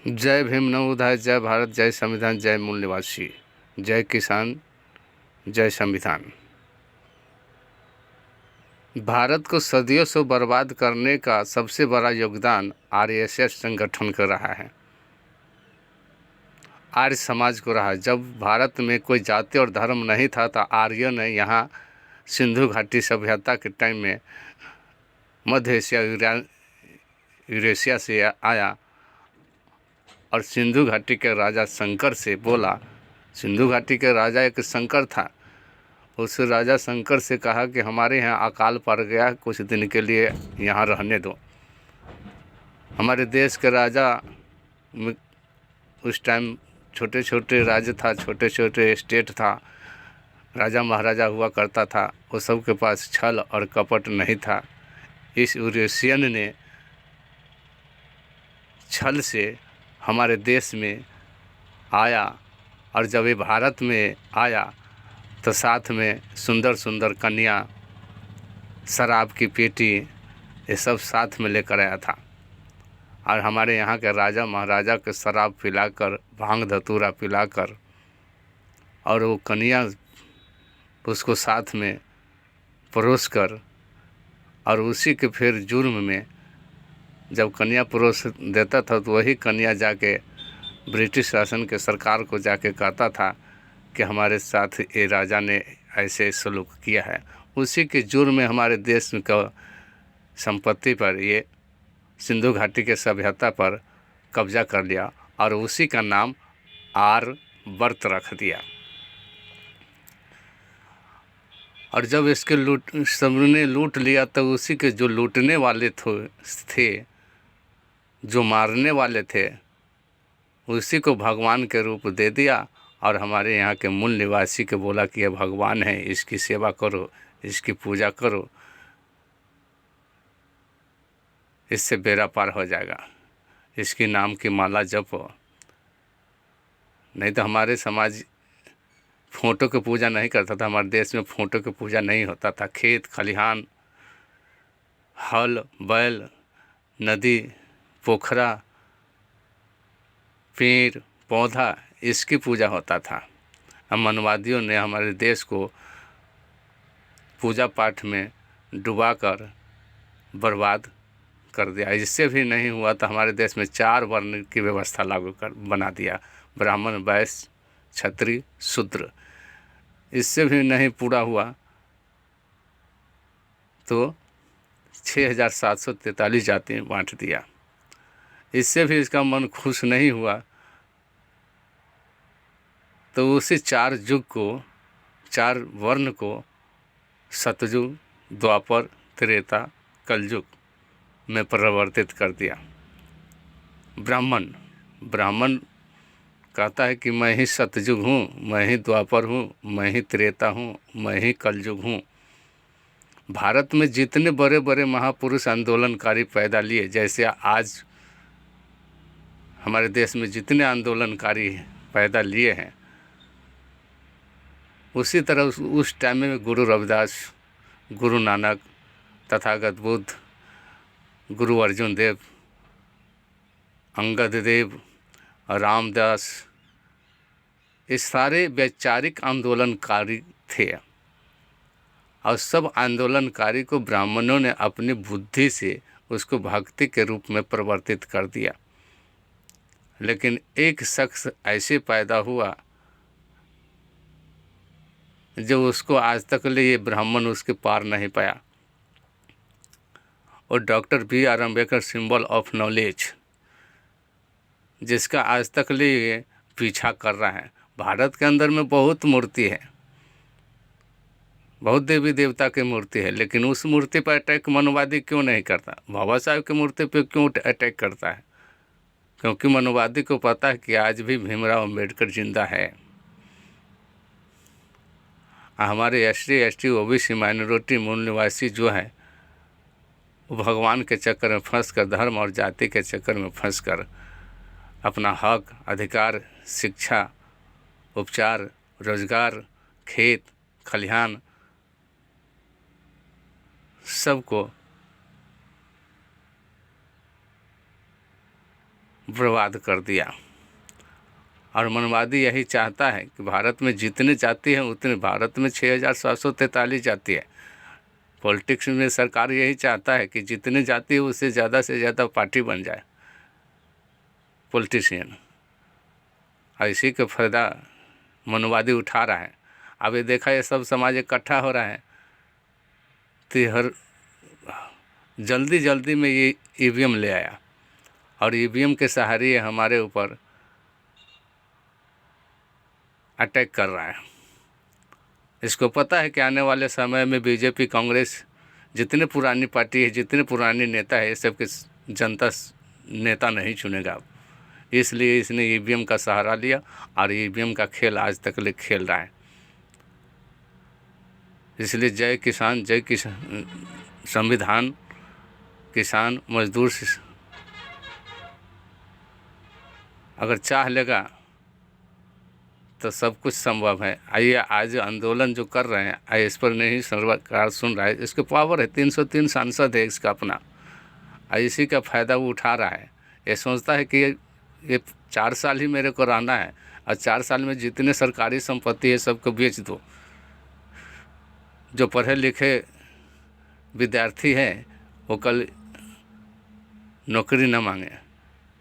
जय भीम, नवोदय, जय भारत, जय संविधान, जय मूल निवासी, जय किसान, जय संविधान। भारत को सदियों से बर्बाद करने का सबसे बड़ा योगदान आरएसएस संगठन का रहा है, आर्य समाज को रहा है। जब भारत में कोई जाति और धर्म नहीं था तो आर्यों ने यहाँ सिंधु घाटी सभ्यता के टाइम में मध्य एशिया यूरेशिया से आया और सिंधु घाटी के राजा शंकर से बोला। सिंधु घाटी के राजा एक शंकर था। उस राजा शंकर से कहा कि हमारे यहाँ अकाल पड़ गया, कुछ दिन के लिए यहाँ रहने दो। हमारे देश के राजा उस टाइम छोटे छोटे राज्य था, छोटे छोटे स्टेट था, राजा महाराजा हुआ करता था। वो सब के पास छल और कपट नहीं था। इस यूरेशियन ने छल से हमारे देश में आया और जब ये भारत में आया तो साथ में सुंदर सुंदर कन्या, शराब की पेटी, ये सब साथ में लेकर आया था। और हमारे यहाँ के राजा महाराजा के शराब पिलाकर, भांग धतूरा पिलाकर और वो कन्या उसको साथ में परोस कर, और उसी के फिर जुर्म में जब कन्या परोस देता था तो वही कन्या जाके ब्रिटिश शासन के सरकार को जाके कहता था कि हमारे साथ ये राजा ने ऐसे सलूक किया है। उसी के जुर्म में हमारे देश का संपत्ति पर, ये सिंधु घाटी के सभ्यता पर कब्जा कर लिया और उसी का नाम आर्यवर्त रख दिया। और जब इसके सबने लूट लिया तो उसी के जो लूटने वाले थे, जो मारने वाले थे, उसी को भगवान के रूप दे दिया और हमारे यहाँ के मूल निवासी के बोला कि ये भगवान है, इसकी सेवा करो, इसकी पूजा करो, इससे बेड़ा पार हो जाएगा, इसकी नाम की माला जपो। नहीं तो हमारे समाज फोटो की पूजा नहीं करता था। हमारे देश में फोटो की पूजा नहीं होता था। खेत खलिहान, हल बैल, नदी पोखरा, पेड़ पौधा, इसकी पूजा होता था। हम मनवादियों ने हमारे देश को पूजा पाठ में डुबाकर बर्बाद कर दिया। इससे भी नहीं हुआ तो हमारे देश में 4 वर्ण की व्यवस्था लागू कर बना दिया, ब्राह्मण, वैश्य, क्षत्रिय, शूद्र। इससे भी नहीं पूरा हुआ तो 6743 जाति बांट दिया। इससे भी इसका मन खुश नहीं हुआ तो उसी 4 युग को, 4 वर्ण को सतयुग, द्वापर, त्रेता, कलयुग में परिवर्तित कर दिया। ब्राह्मण कहता है कि मैं ही सतयुग हूँ, मैं ही द्वापर हूँ, मैं ही त्रेता हूँ, मैं ही कलयुग हूँ। भारत में जितने बड़े बड़े महापुरुष आंदोलनकारी पैदा लिए, जैसे आज हमारे देश में जितने आंदोलनकारी पैदा लिए हैं, उसी तरह उस टाइम में गुरु रविदास, गुरु नानक, तथागत बुद्ध, गुरु अर्जुन देव, अंगद देव, रामदास, ये सारे वैचारिक आंदोलनकारी थे। और सब आंदोलनकारी को ब्राह्मणों ने अपनी बुद्धि से उसको भक्ति के रूप में परिवर्तित कर दिया। लेकिन एक शख्स ऐसे पैदा हुआ जो उसको आज तक ले ये ब्राह्मण उसके पार नहीं पाया, और doctor B.R. Ambedkar, symbol of knowledge, जिसका आज तक ले ये पीछा कर रहा है। भारत के अंदर में बहुत मूर्ति है, बहुत देवी देवता की मूर्ति है, लेकिन उस मूर्ति पर अटैक मनोवादी क्यों नहीं करता? बाबा साहब की मूर्ति पर क्यों अटैक करता है? क्योंकि मनोवादी को पता है कि आज भी भीमराव अम्बेडकर जिंदा है। हमारे SC ST OBC माइनॉरिटी मूल निवासी जो है, वो भगवान के चक्कर में फंस कर, धर्म और जाति के चक्कर में फंस कर अपना हक, अधिकार, शिक्षा, उपचार, रोजगार, खेत खलिहान सबको बर्बाद कर दिया। और मनवादी यही चाहता है कि भारत में जितने जाति हैं उतने, भारत में 6743 जाति है। पॉलिटिक्स में सरकार यही चाहता है कि जितने जाति है उससे ज़्यादा से ज़्यादा पार्टी बन जाए पॉलिटिशियन, और इसी का फ़ायदा मनवादी उठा रहा है। अब ये देखा, ये सब समाज इकट्ठा हो रहा है तो हर जल्दी जल्दी में ये ईवीएम ले आया, और ईवीएम के सहारे ये हमारे ऊपर अटैक कर रहा है। इसको पता है कि आने वाले समय में बीजेपी, कांग्रेस, जितने पुरानी पार्टी है, जितने पुराने नेता है, ये सब के जनता नेता नहीं चुनेगा। इसलिए इसने ईवीएम का सहारा लिया और ईवीएम का खेल आज तक ले खेल रहा है। इसलिए जय किसान, जय किसान, संविधान किसान मजदूर अगर चाह लेगा तो सब कुछ संभव है। आइए, आज आंदोलन जो कर रहे हैं, आइए इस पर नहीं सरकार सुन रहा है। इसके पावर है, 303 सांसद है इसका अपना, इसी का फ़ायदा वो उठा रहा है। ये सोचता है कि ये 4 साल ही मेरे को रहना है, और 4 साल में जितने सरकारी संपत्ति है सबको बेच दो। जो पढ़े लिखे विद्यार्थी हैं वो कल नौकरी न मांगे,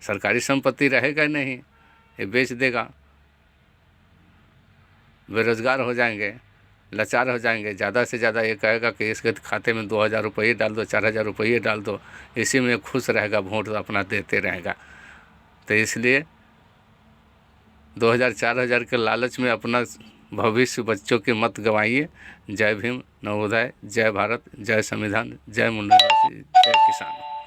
सरकारी संपत्ति रहेगा नहीं, ये बेच देगा, बेरोज़गार हो जाएंगे, लाचार हो जाएंगे। ज़्यादा से ज़्यादा ये कहेगा कि इसके खाते में 2000 रुपये डाल दो, 4000 रुपये डाल दो, इसी में खुश रहेगा, वोट अपना देते रहेगा। तो इसलिए 2000-4000 के लालच में अपना भविष्य बच्चों के मत गंवाइए। जय भीम, नवोदय, जय भारत, जय संविधान, जय मुन्ना, जय किसान।